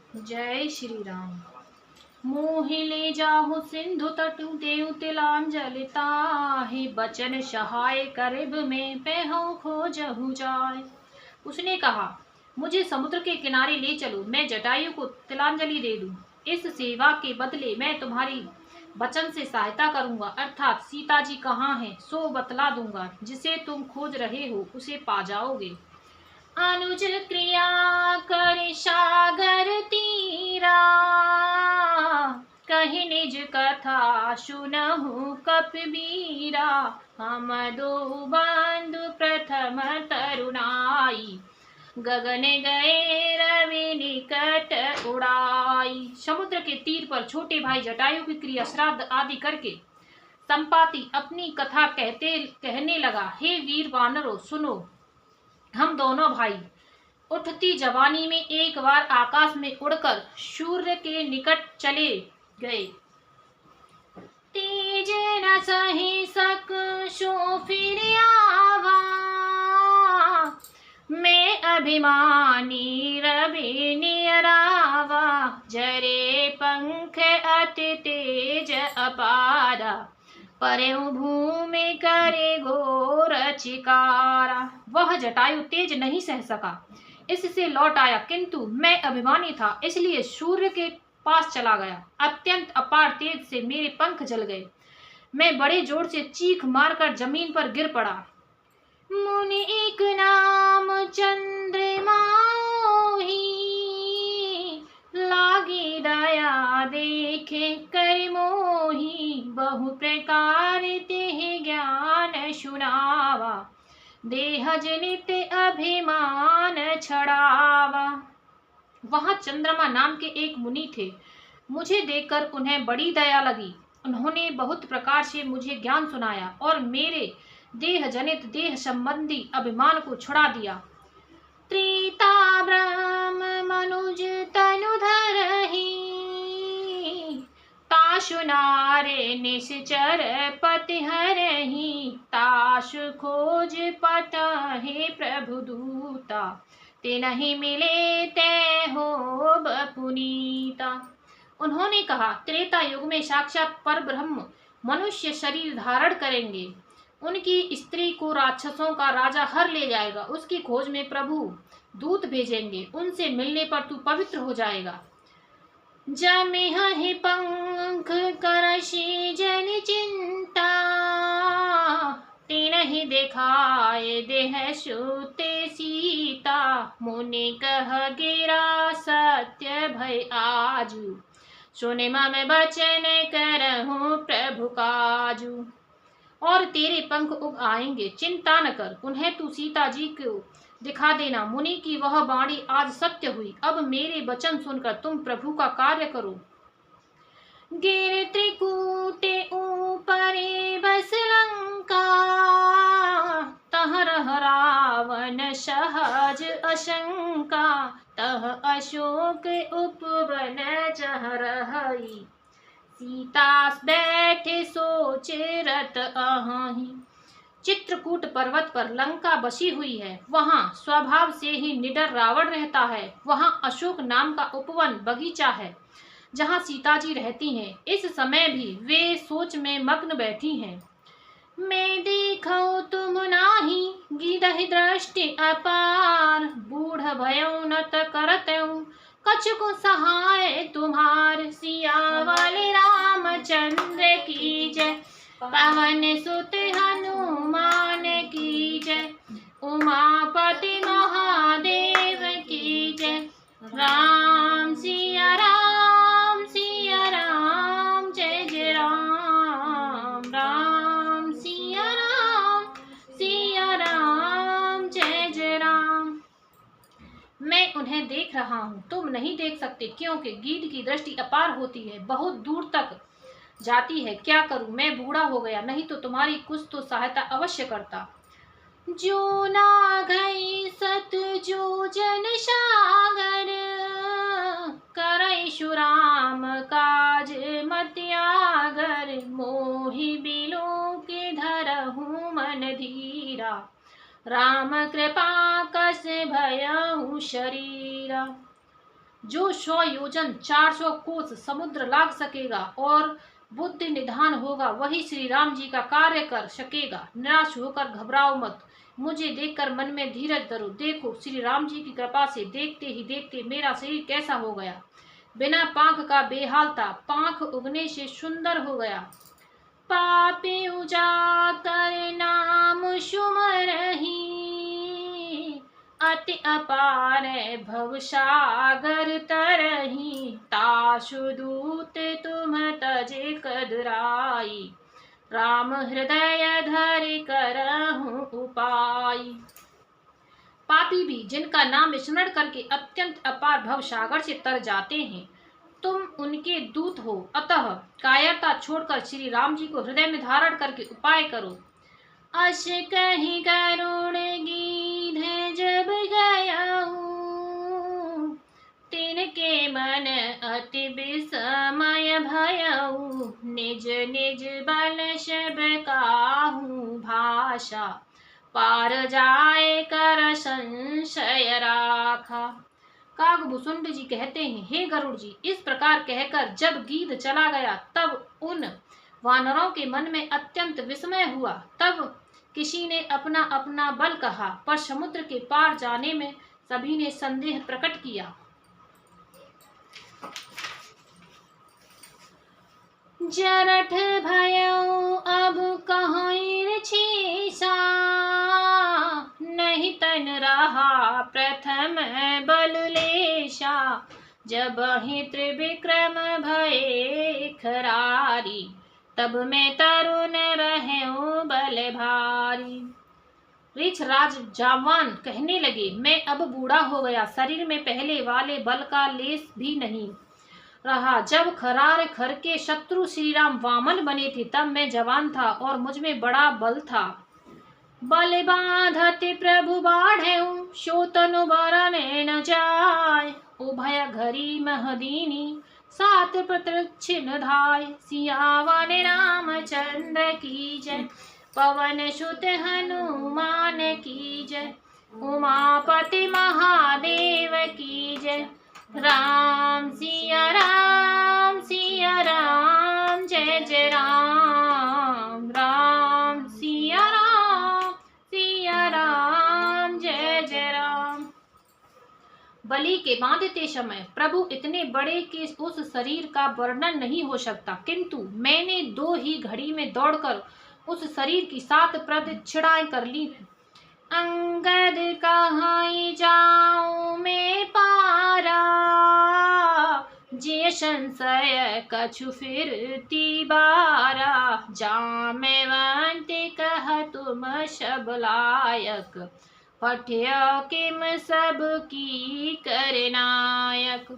जय श्री राम। मोहि ले जाहु सिंधु तटु देउ तिलांजलि ताहि, बचन सहाय करिब में पेहु खोजहु जाय। उसने कहा, मुझे समुद्र के किनारे ले चलो, मैं जटायु को तिलांजलि दे दूं। इस सेवा के बदले मैं तुम्हारी वचन से सहायता करूंगा, अर्थात सीता जी कहाँ हैं सो बतला दूंगा। जिसे तुम खोज रहे हो उसे पा जाओगे। अनुज क्रिया कर सागर तीरा, कहि निज कथा सुनहु कपिबीरा। हम दो बंधु प्रथम तरुणाई, गगन गए रवि निकट उड़ाई। समुद्र के तीर पर छोटे भाई जटायु की क्रिया श्राद्ध आदि करके संपाति अपनी कथा कहने लगा। हे वीर वानरों, सुनो, हम दोनों भाई उठती जवानी में एक बार आकाश में उड़कर सूर्य के निकट चले गए। तेज न सही सक सो फिर आवा, मैं अभिमानी रवि नियरावा। जरे पंख अति तेज अपारा, परयु भूमि करे घोर चिकारा। वह जटायु तेज नहीं सह सका, इससे लौट आया, किंतु मैं अभिमानी था इसलिए सूर्य के पास चला गया। अत्यंत अपार तेज से मेरे पंख जल गए, मैं बड़े जोर से चीख मारकर जमीन पर गिर पड़ा। मुनि एक नाम चंद्रमा ही, लागी दया देखे कर मोही। बहु प्रकार तेह ज्ञान सुनावा, देह जनित अभिमान छड़ावा। वहां चंद्रमा नाम के एक मुनि थे। मुझे देखकर उन्हें बड़ी दया लगी। उन्होंने बहुत प्रकार से मुझे ज्ञान सुनाया और मेरे देह जनित देह संबंधी अभिमान को छुड़ा दिया। त्रेता ब्रह्म मनुज तनु धरहि, तासु नारे निश्चर पति हरहि। तासु खोज पटहि प्रभु दूता, ते नहीं मिले ते हो पुनीता। उन्होंने कहा, त्रेता युग में साक्षात पर ब्रह्म मनुष्य शरीर धारण करेंगे। उनकी स्त्री को राक्षसों का राजा हर ले जाएगा। उसकी खोज में प्रभु दूत भेजेंगे, उनसे मिलने पर तू पवित्र हो जाएगा। जमिहि पंख करषि जन चिंता, तिनहि देखाए देह सुते सीता। मुनि कह गिरा सत्य भय आजू, सुने मम बचन करहूँ प्रभु काजू। और तेरे पंख उग आएंगे, चिंता न कर, उन्हें तू सीता जी को दिखा देना। मुनि की वह वाणी आज सत्य हुई। अब मेरे वचन सुनकर तुम प्रभु का कार्य करो। गिर त्रिकूटे ऊपरे बस लंका, तह रह रावण सहज आशंका। तह अशोक उपवन जह रही, सीता बैठे सोच रत अहि। चित्रकूट पर्वत पर लंका बसी हुई है, वहाँ स्वभाव से ही निडर रावण रहता है। वहाँ अशोक नाम का उपवन बगीचा है जहाँ सीता जी रहती हैं। इस समय भी वे सोच में मग्न बैठी हैं। मैं देखो तुम नाही, गिरहि दृष्टि अपार। बूढ़ भयो नत करतऊ, कछु सहाय तुम्हार। सिया वाले रामचंद्र की जय, पवन सुत हनुमान की जय। उमापति महादेव की जय। राम सिया राम सिया राम, जय जय राम। राम सिया राम, जय जय राम। मैं उन्हें देख रहा हूँ, तुम नहीं देख सकते, क्योंकि गिद्ध की दृष्टि अपार होती है, बहुत दूर तक जाती है। क्या करूं, मैं बूढ़ा हो गया, नहीं तो तुम्हारी कुछ तो सहायता अवश्य करता। जो ना गई सत जो जन सागर, करई सुराम काज मत्यागर। मोहि बिलो के धरहु मन धीरा, राम कृपा कस भयहु शरीरा। जो 100 योजन 400 कोस समुद्र लाग सकेगा और बुद्धि निधान होगा, वही श्री राम जी का कार्य कर सकेगा। निराश होकर घबराओ मत, मुझे देखकर मन में धीरज धरो। देखो, श्री राम जी की कृपा से देखते ही देखते मेरा शरीर कैसा हो गया। बिना पांख का बेहाल था, पांख उगने से सुंदर हो गया। पापी उजागर नाम सुमरहि, अति अपार भव सागर तरहि। तासु दूत तुम तजे कदराई, राम हृदय धरि करहु उपाय। पापी भी जिनका नाम स्मरण करके अत्यंत अपार भव सागर से तर जाते हैं, तुम उनके दूत हो। अतः कायरता छोड़कर श्री राम जी को हृदय में धारण करके उपाय करो। अस कहि करुण गीध जब गयाऊं, तिनके मन अति विस्मय भयऊ। निज निज बल सब काहू भाषा, पार जाए कर संशय राखा। कागभूषुंड जी कहते हैं, हे गरुड़ जी, इस प्रकार कहकर जब गीध चला गया तब उन वानरों के मन में अत्यंत विस्मय हुआ। तब किसी ने अपना अपना बल कहा, पर समुद्र के पार जाने में सभी ने संदेह प्रकट किया। जरठ भयऊ अब कहीं छीसा, नहीं तन रहा प्रथम बल लेशा। जब ही त्रिविक्रम भये खरारी, तब मैं तरुण रहूं बल भारी। रीछ राज जामवान कहने लगे, मैं अब बूढ़ा हो गया, शरीर में पहले वाले बल का लेस भी नहीं रहा। जब खरार खर के शत्रु श्री राम वामन बने थे, तब मैं जवान था और मुझ में बड़ा बल था। बल बांधते प्रभु बाढ़ेऊ, सो तनु बरने न जाय। उभय घरी महदीनी, सात प्रत्यक्षिण धाय। सियावन रामचंद्र की जय, पवन सुत हनुमान की जय। उमापति महादेव की जय। राम सिया राम जय जय राम। राम सिया राम जय जय राम। बलि के बांधते समय प्रभु इतने बड़े कि उस शरीर का वर्णन नहीं हो सकता, किंतु मैंने 2 ही घड़ी में दौड़कर उस शरीर की 7 प्रदक्षिणाएं कर ली। अंगद कहाई जाऊं मैं पारा, जे संशय कछु फिरती बारा। जामेवंत कह तुम सब लायक, पठ्य किम सब की करनायक।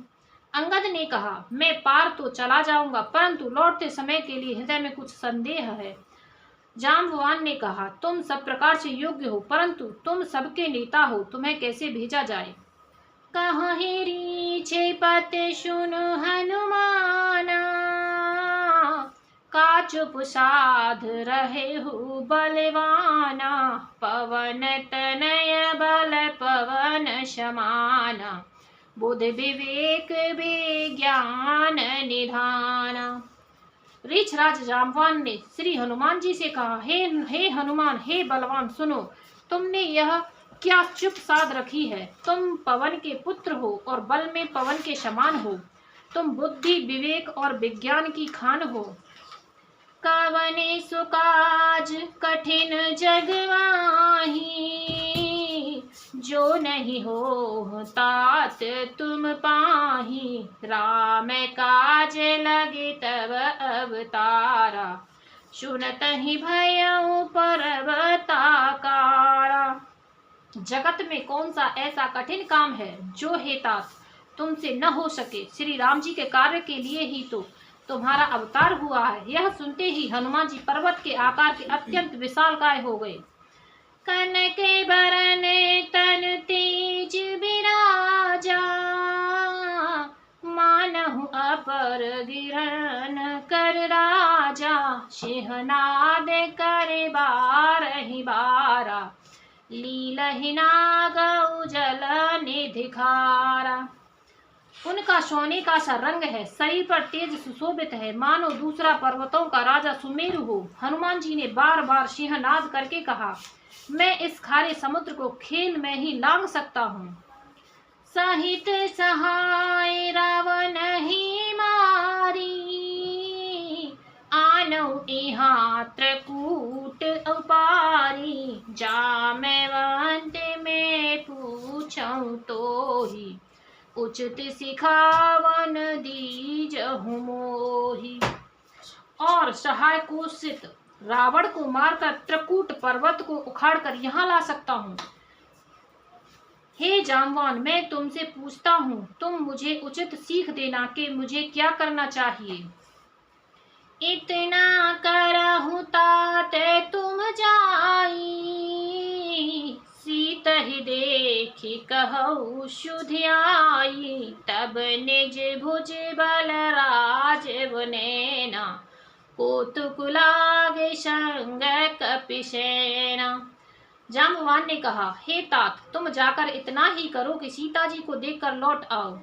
अंगद ने कहा, मैं पार तो चला जाऊंगा, परंतु लौटते समय के लिए हृदय में कुछ संदेह है। जाम्बवान ने कहा, तुम सब प्रकार से योग्य हो, परंतु तुम सबके नेता हो, तुम्हें कैसे भेजा जाए। कहीं रीछे पत सुन हनुमाना, का चुप साध रहे हो बलवाना। पवन तनय बल पवन समाना, बुध विवेक विज्ञान निधाना। रीछराज जाम्बवान ने श्री हनुमान जी से कहा, हे हनुमान, हे बलवान, सुनो, तुमने यह क्या चुप साध रखी है। तुम पवन के पुत्र हो और बल में पवन के समान हो। तुम बुद्धि विवेक और विज्ञान की खान हो। कवने सुकाज कठिन जगवाही, जो नहीं हो तात तुम पाही। राम काज लगे तब अवतारा, सुनत ही भयउ परवताकारा। जगत में कौन सा ऐसा कठिन काम है जो हे तात तुमसे न हो सके। श्री राम जी के कार्य के लिए ही तो तुम्हारा अवतार हुआ है। यह सुनते ही हनुमान जी पर्वत के आकार के अत्यंत विशालकाय हो गए। कनक बरन तन तेज विराजा, मानहु अपर गिरन कर राजा। सिंहनाद करे बारहि बारा, लीलहि नागउ जल निधिखारा। उनका सोने का सा रंग है, शरीर पर तेज सुशोभित है, मानो दूसरा पर्वतों का राजा सुमेरु हो। हनुमान जी ने बार बार सिंहनाद करके कहा, मैं इस खारे समुद्र को खेल में ही लांघ सकता हूँ। सहित सहाय रावण ही मारी, आनौ इहाँ त्रकूट उपारी। जामवंत में पूछऊँ तोहि, उचित सिखावन दीजहु मोहि। और सहाय कोशित रावण को मारकर त्रकूट पर्वत को उखाड़कर यहाँ ला सकता हूँ। हे जामवान, मैं तुमसे पूछता हूँ, तुम मुझे उचित सीख देना कि मुझे क्या करना चाहिए। इतना करहु तात तुम जाई, सीत ही देखी कहु शुद्ध आई। तब निज भुज बल राज बनेना, कौतुक लागे संग कपिसेना। जाम्बवान ने कहा, हे तात, तुम जाकर इतना ही करो कि सीता जी को देखकर लौट आओ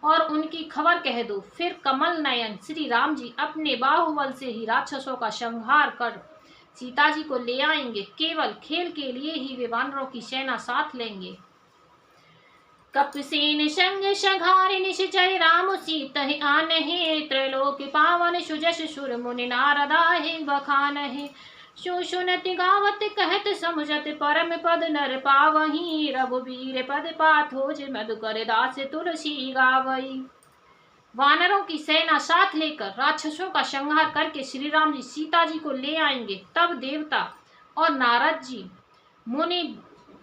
और उनकी खबर कह दो। फिर कमल नयन श्री राम जी अपने बाहुबल से ही राक्षसों का संहार कर सीता जी को ले आएंगे। केवल खेल के लिए ही वे वानरों की सेना साथ लेंगे। कपिसेन संग संघारि निश्चय, राम सीतहि आनहि। त्रैलोक पावन सुजस सुर मुनि नारदाहि बखानहि। सुनति गावत कहत समझत, परम पद नर पावहीं। रघुबीर पद पाथोज मधुकर दास तुलसी गावई। वानरों की सेना साथ लेकर राक्षसों का संहार करके श्री राम जी सीता जी को ले आएंगे। तब देवता और नारद जी मुनि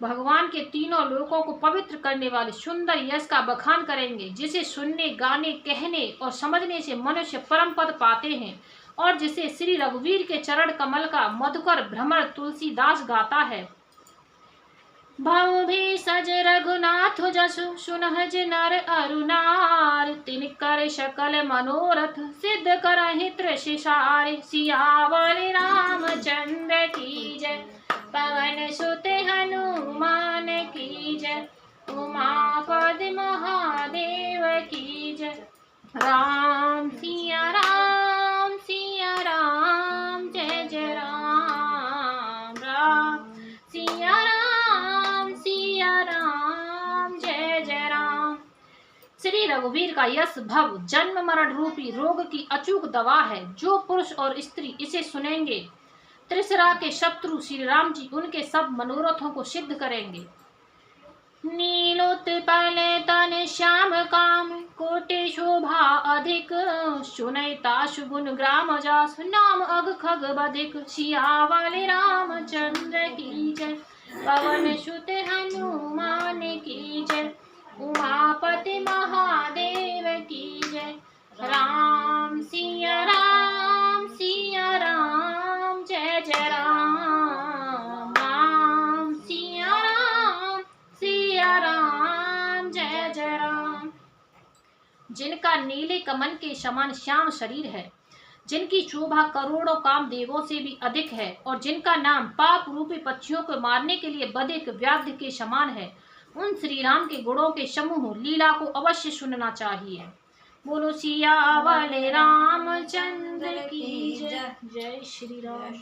भगवान के तीनों लोकों को पवित्र करने वाले सुंदर यश का बखान करेंगे, जिसे सुनने, गाने, कहने और समझने से मनुष्य परम पद पाते हैं और जिसे श्री रघुवीर के चरण कमल का मधुकर भ्रमर तुलसीदास गाता है। भव भी सज रघुनाथ जसु, सुनहज नर अरुनार। तिनकर सकल मनोरथ, सिद्ध करहि त्रिशिसार। सियावर रामचंद्र की जय, पवन सुत हनुमान की जय। उमापद महादेव की जय। राम सिया राम, सिया राम, जय जय राम। राम सिया राम, सिया राम, जय जय राम। श्री रघुवीर का यश भव जन्म मरण रूपी रोग की अचूक दवा है। जो पुरुष और स्त्री इसे सुनेंगे, त्रिसरा के शत्रु श्री राम जी उनके सब मनोरथों को सिद्ध करेंगे। नीलोत्पल तन श्याम काम, कोटि शोभा अधिक। सुनैता सुगुन ग्राम जास, नाम अग खग बधिक। सियावर रामचंद्र की जय, पवन सुत हनुमान की जय। उमापति महादेव की जय। राम सिया राम, सिया राम, जय जय राम। राम सिया राम, सिया राम, जय जय राम। जिनका नीले कमल के समान श्याम शरीर है, जिनकी शोभा करोड़ों कामदेवों से भी अधिक है और जिनका नाम पाप रूपी पक्षियों को मारने के लिए बधिक व्याघ्र के समान है, उन श्री राम के गुणों के समूह लीला को अवश्य सुनना चाहिए। बोलो सियावर रामचंद्र की जय। जय श्री राम।